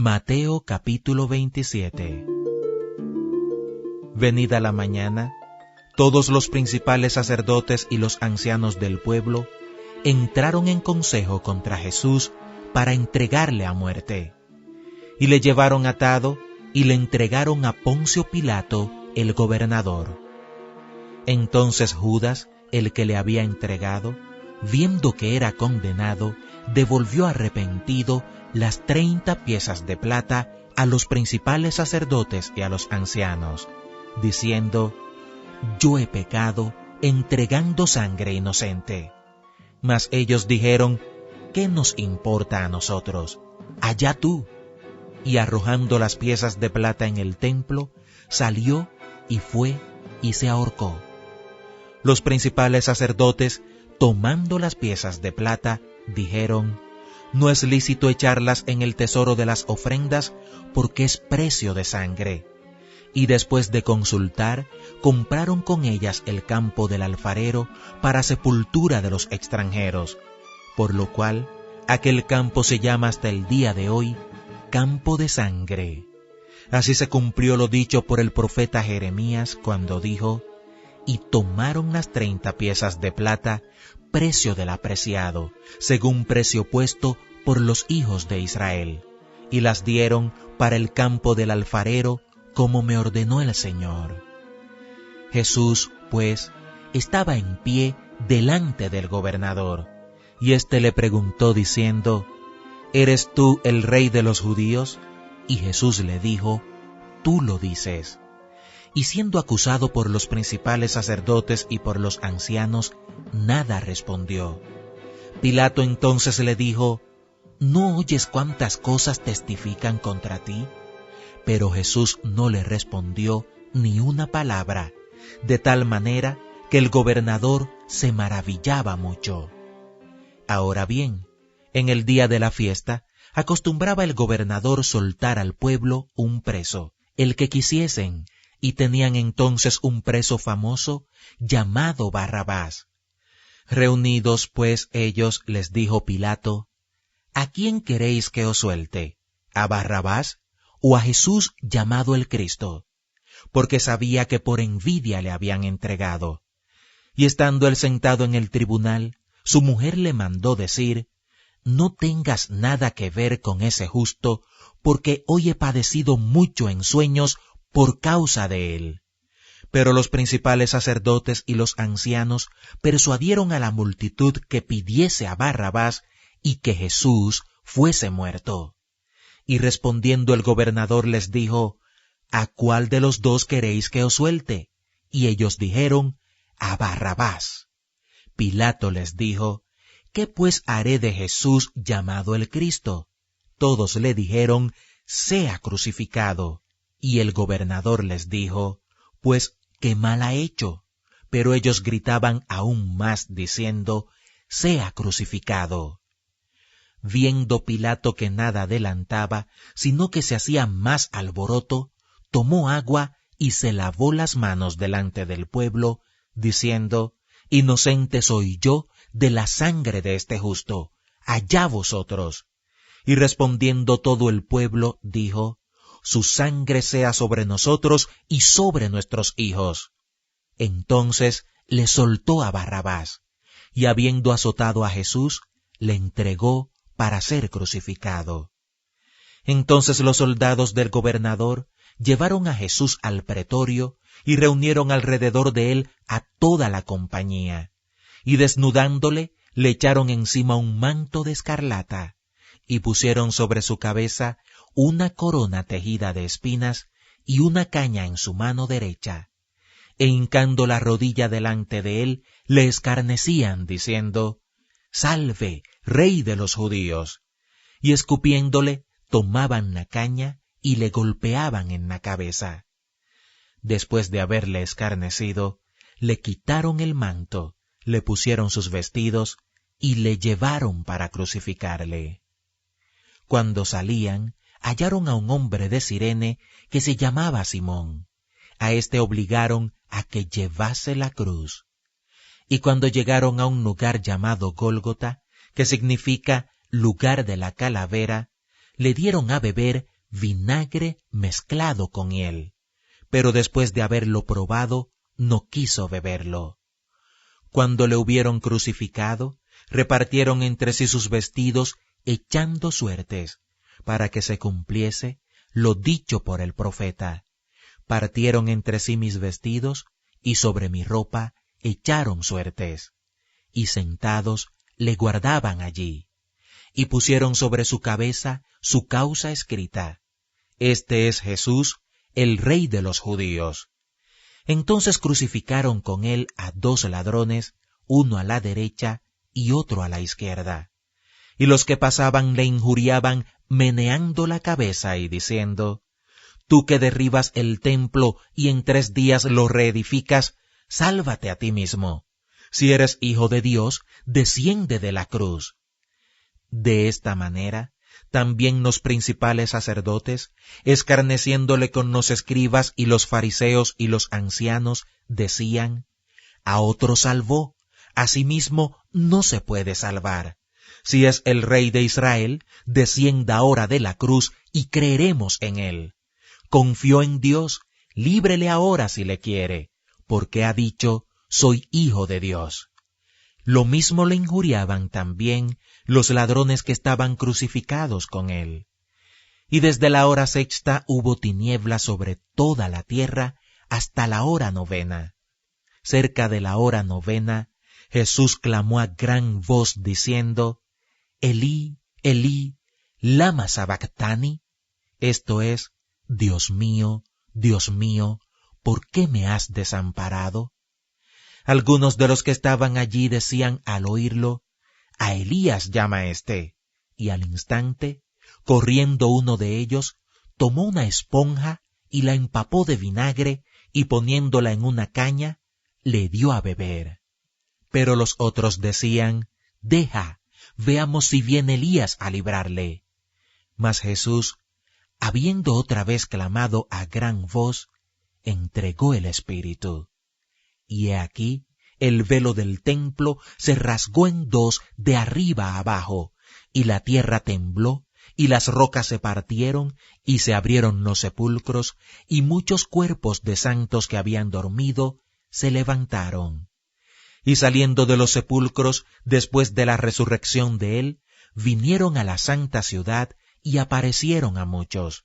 Mateo capítulo 27. Venida la mañana, todos los principales sacerdotes y los ancianos del pueblo entraron en consejo contra Jesús para entregarle a muerte. Y le llevaron atado y le entregaron a Poncio Pilato, el gobernador. Entonces Judas, el que le había entregado, viendo que era condenado, devolvió arrepentido las 30 piezas de plata a los principales sacerdotes y a los ancianos, diciendo: «Yo he pecado entregando sangre inocente». Mas ellos dijeron: «¿Qué nos importa a nosotros? Allá tú». Y arrojando las piezas de plata en el templo, salió y fue y se ahorcó. Los principales sacerdotes, tomando las piezas de plata, dijeron: «No es lícito echarlas en el tesoro de las ofrendas, porque es precio de sangre». Y después de consultar, compraron con ellas el campo del alfarero para sepultura de los extranjeros, por lo cual aquel campo se llama hasta el día de hoy Campo de Sangre. Así se cumplió lo dicho por el profeta Jeremías cuando dijo: «Y tomaron las 30 piezas de plata, precio del apreciado, según precio puesto por los hijos de Israel, y las dieron para el campo del alfarero, como me ordenó el Señor». Jesús, pues, estaba en pie delante del gobernador, y éste le preguntó diciendo: «¿Eres tú el rey de los judíos?». Y Jesús le dijo: «Tú lo dices». Y siendo acusado por los principales sacerdotes y por los ancianos, nada respondió. Pilato entonces le dijo: «¿No oyes cuántas cosas testifican contra ti?». Pero Jesús no le respondió ni una palabra, de tal manera que el gobernador se maravillaba mucho. Ahora bien, en el día de la fiesta, acostumbraba el gobernador soltar al pueblo un preso, el que quisiesen, y tenían entonces un preso famoso llamado Barrabás. Reunidos pues ellos, les dijo Pilato: «¿A quién queréis que os suelte? ¿A Barrabás o a Jesús llamado el Cristo?». Porque sabía que por envidia le habían entregado. Y estando él sentado en el tribunal, su mujer le mandó decir: «No tengas nada que ver con ese justo, porque hoy he padecido mucho en sueños por causa de él». Pero los principales sacerdotes y los ancianos persuadieron a la multitud que pidiese a Barrabás y que Jesús fuese muerto. Y respondiendo el gobernador les dijo: «¿A cuál de los dos queréis que os suelte?». Y ellos dijeron: «A Barrabás». Pilato les dijo: «¿Qué pues haré de Jesús llamado el Cristo?». Todos le dijeron: «Sea crucificado». Y el gobernador les dijo: «Pues, ¿qué mal ha hecho?». Pero ellos gritaban aún más, diciendo: «Sea crucificado». Viendo Pilato que nada adelantaba, sino que se hacía más alboroto, tomó agua y se lavó las manos delante del pueblo, diciendo: «Inocente soy yo de la sangre de este justo, allá vosotros». Y respondiendo todo el pueblo, dijo: «Su sangre sea sobre nosotros y sobre nuestros hijos». Entonces le soltó a Barrabás, y habiendo azotado a Jesús, le entregó para ser crucificado. Entonces los soldados del gobernador llevaron a Jesús al pretorio y reunieron alrededor de él a toda la compañía, y desnudándole, le echaron encima un manto de escarlata, y pusieron sobre su cabeza una corona tejida de espinas y una caña en su mano derecha, e hincando la rodilla delante de él, le escarnecían, diciendo: «Salve, Rey de los judíos». Y escupiéndole, tomaban la caña y le golpeaban en la cabeza. Después de haberle escarnecido, le quitaron el manto, le pusieron sus vestidos y le llevaron para crucificarle. Cuando salían, hallaron a un hombre de Cirene que se llamaba Simón. A éste obligaron a que llevase la cruz. Y cuando llegaron a un lugar llamado Gólgota, que significa lugar de la calavera, le dieron a beber vinagre mezclado con hiel, pero después de haberlo probado, no quiso beberlo. Cuando le hubieron crucificado, repartieron entre sí sus vestidos, echando suertes, para que se cumpliese lo dicho por el profeta. Partieron entre sí mis vestidos, y sobre mi ropa echaron suertes. Y sentados le guardaban allí, y pusieron sobre su cabeza su causa escrita: Este es Jesús, el Rey de los judíos. Entonces crucificaron con él a 2 ladrones, uno a la derecha y otro a la izquierda. Y los que pasaban le injuriaban meneando la cabeza y diciendo: Tú que derribas el templo y en 3 días lo reedificas, sálvate a ti mismo. Si eres hijo de Dios, desciende de la cruz. De esta manera, también los principales sacerdotes, escarneciéndole con los escribas y los fariseos y los ancianos, decían: A otro salvó, a sí mismo no se puede salvar. Si es el Rey de Israel, descienda ahora de la cruz y creeremos en él. Confió en Dios, líbrele ahora si le quiere, porque ha dicho: Soy hijo de Dios. Lo mismo le injuriaban también los ladrones que estaban crucificados con él. Y desde la hora 6 hubo tinieblas sobre toda la tierra hasta la hora 9. Cerca de la hora 9, Jesús clamó a gran voz diciendo: Elí, Elí, lama sabactani. Esto es: Dios mío, ¿por qué me has desamparado? Algunos de los que estaban allí decían al oírlo: A Elías llama éste. Y al instante, corriendo uno de ellos, tomó una esponja y la empapó de vinagre, y poniéndola en una caña, le dio a beber. Pero los otros decían: Deja, veamos si viene Elías a librarle. Mas Jesús, habiendo otra vez clamado a gran voz, entregó el Espíritu. Y he aquí, el velo del templo se rasgó en 2 de arriba a abajo, y la tierra tembló, y las rocas se partieron, y se abrieron los sepulcros, y muchos cuerpos de santos que habían dormido se levantaron. Y saliendo de los sepulcros, después de la resurrección de él, vinieron a la santa ciudad y aparecieron a muchos.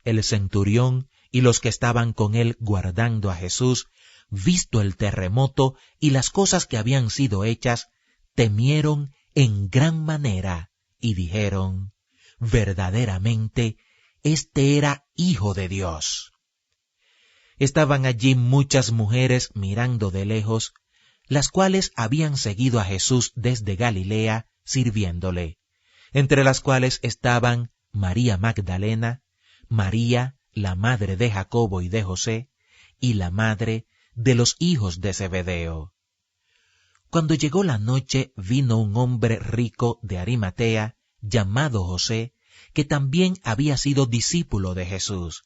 El centurión y los que estaban con él guardando a Jesús, visto el terremoto y las cosas que habían sido hechas, temieron en gran manera y dijeron: Verdaderamente, este era Hijo de Dios. Estaban allí muchas mujeres mirando de lejos, las cuales habían seguido a Jesús desde Galilea, sirviéndole, entre las cuales estaban María Magdalena, María, la madre de Jacobo y de José, y la madre de los hijos de Zebedeo. Cuando llegó la noche, vino un hombre rico de Arimatea, llamado José, que también había sido discípulo de Jesús.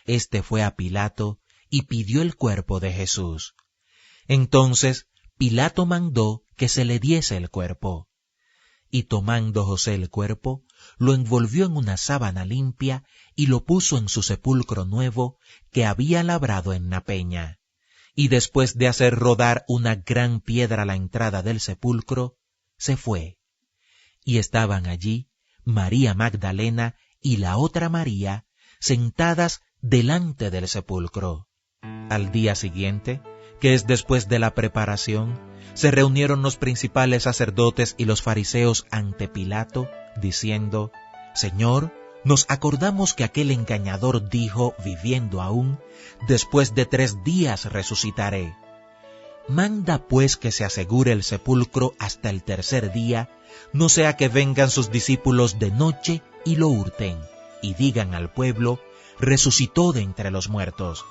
Este fue a Pilato y pidió el cuerpo de Jesús. Entonces Pilato mandó que se le diese el cuerpo. Y tomando José el cuerpo, lo envolvió en una sábana limpia y lo puso en su sepulcro nuevo que había labrado en la peña. Y después de hacer rodar una gran piedra a la entrada del sepulcro, se fue. Y estaban allí María Magdalena y la otra María sentadas delante del sepulcro. Al día siguiente, que es después de la preparación, se reunieron los principales sacerdotes y los fariseos ante Pilato, diciendo: Señor, nos acordamos que aquel engañador dijo, viviendo aún: después de 3 días resucitaré. Manda pues que se asegure el sepulcro hasta el 3er día, no sea que vengan sus discípulos de noche y lo hurten, y digan al pueblo: resucitó de entre los muertos,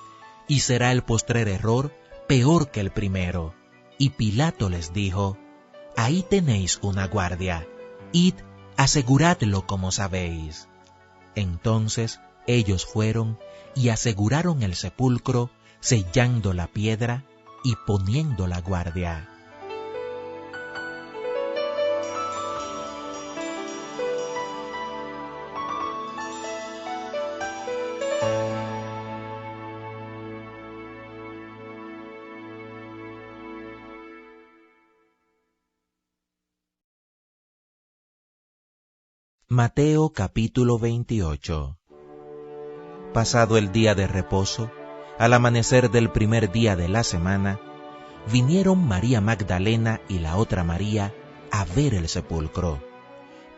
y será el postrer error peor que el primero. Y Pilato les dijo: ahí tenéis una guardia, id, aseguradlo como sabéis. Entonces ellos fueron y aseguraron el sepulcro, sellando la piedra y poniendo la guardia. Mateo capítulo 28. Pasado el día de reposo, al amanecer del primer día de la semana, vinieron María Magdalena y la otra María a ver el sepulcro.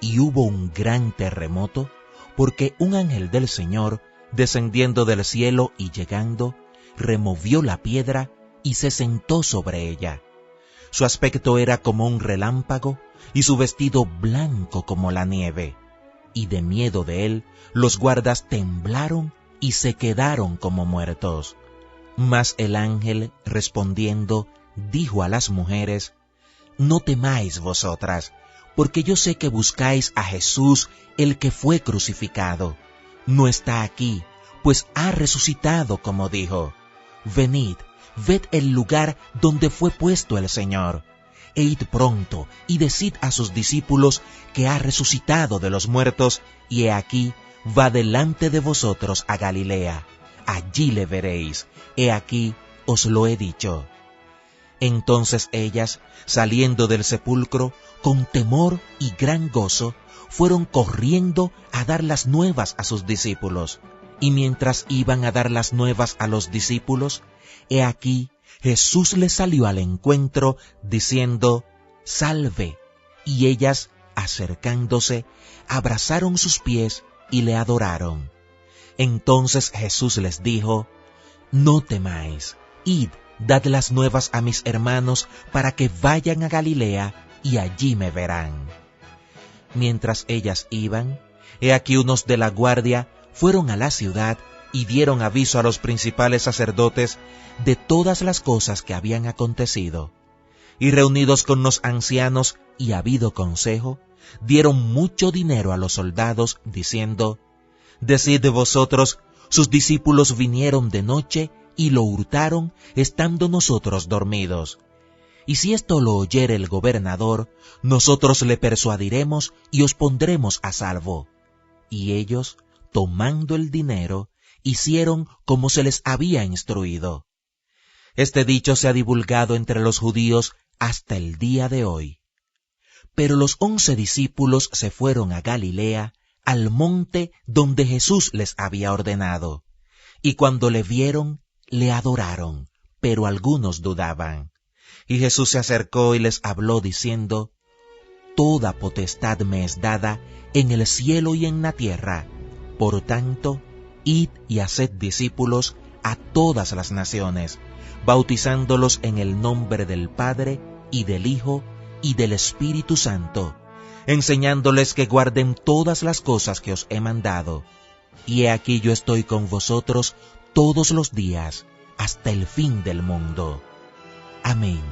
Y hubo un gran terremoto, porque un ángel del Señor, descendiendo del cielo y llegando, removió la piedra y se sentó sobre ella. Su aspecto era como un relámpago y su vestido blanco como la nieve. Y de miedo de él, los guardas temblaron y se quedaron como muertos. Mas el ángel, respondiendo, dijo a las mujeres: No temáis vosotras, porque yo sé que buscáis a Jesús, el que fue crucificado. No está aquí, pues ha resucitado como dijo. Venid, ved el lugar donde fue puesto el Señor. E id pronto y decid a sus discípulos que ha resucitado de los muertos, y he aquí, va delante de vosotros a Galilea. Allí le veréis, he aquí, os lo he dicho. Entonces ellas, saliendo del sepulcro, con temor y gran gozo, fueron corriendo a dar las nuevas a sus discípulos. Y mientras iban a dar las nuevas a los discípulos, he aquí, Jesús les salió al encuentro, diciendo: Salve. Y ellas, acercándose, abrazaron sus pies y le adoraron. Entonces Jesús les dijo: No temáis, id, dad las nuevas a mis hermanos, para que vayan a Galilea, y allí me verán. Mientras ellas iban, he aquí unos de la guardia fueron a la ciudad y dieron aviso a los principales sacerdotes de todas las cosas que habían acontecido. Y reunidos con los ancianos y habido consejo, dieron mucho dinero a los soldados, diciendo: Decid vosotros, sus discípulos vinieron de noche y lo hurtaron, estando nosotros dormidos. Y si esto lo oyere el gobernador, nosotros le persuadiremos y os pondremos a salvo. Y ellos, tomando el dinero, hicieron como se les había instruido. Este dicho se ha divulgado entre los judíos hasta el día de hoy. Pero los 11 discípulos se fueron a Galilea, al monte donde Jesús les había ordenado. Y cuando le vieron, le adoraron, pero algunos dudaban. Y Jesús se acercó y les habló diciendo: Toda potestad me es dada en el cielo y en la tierra. Por tanto, id y haced discípulos a todas las naciones, bautizándolos en el nombre del Padre, y del Hijo, y del Espíritu Santo, enseñándoles que guarden todas las cosas que os he mandado. Y he aquí yo estoy con vosotros todos los días, hasta el fin del mundo. Amén.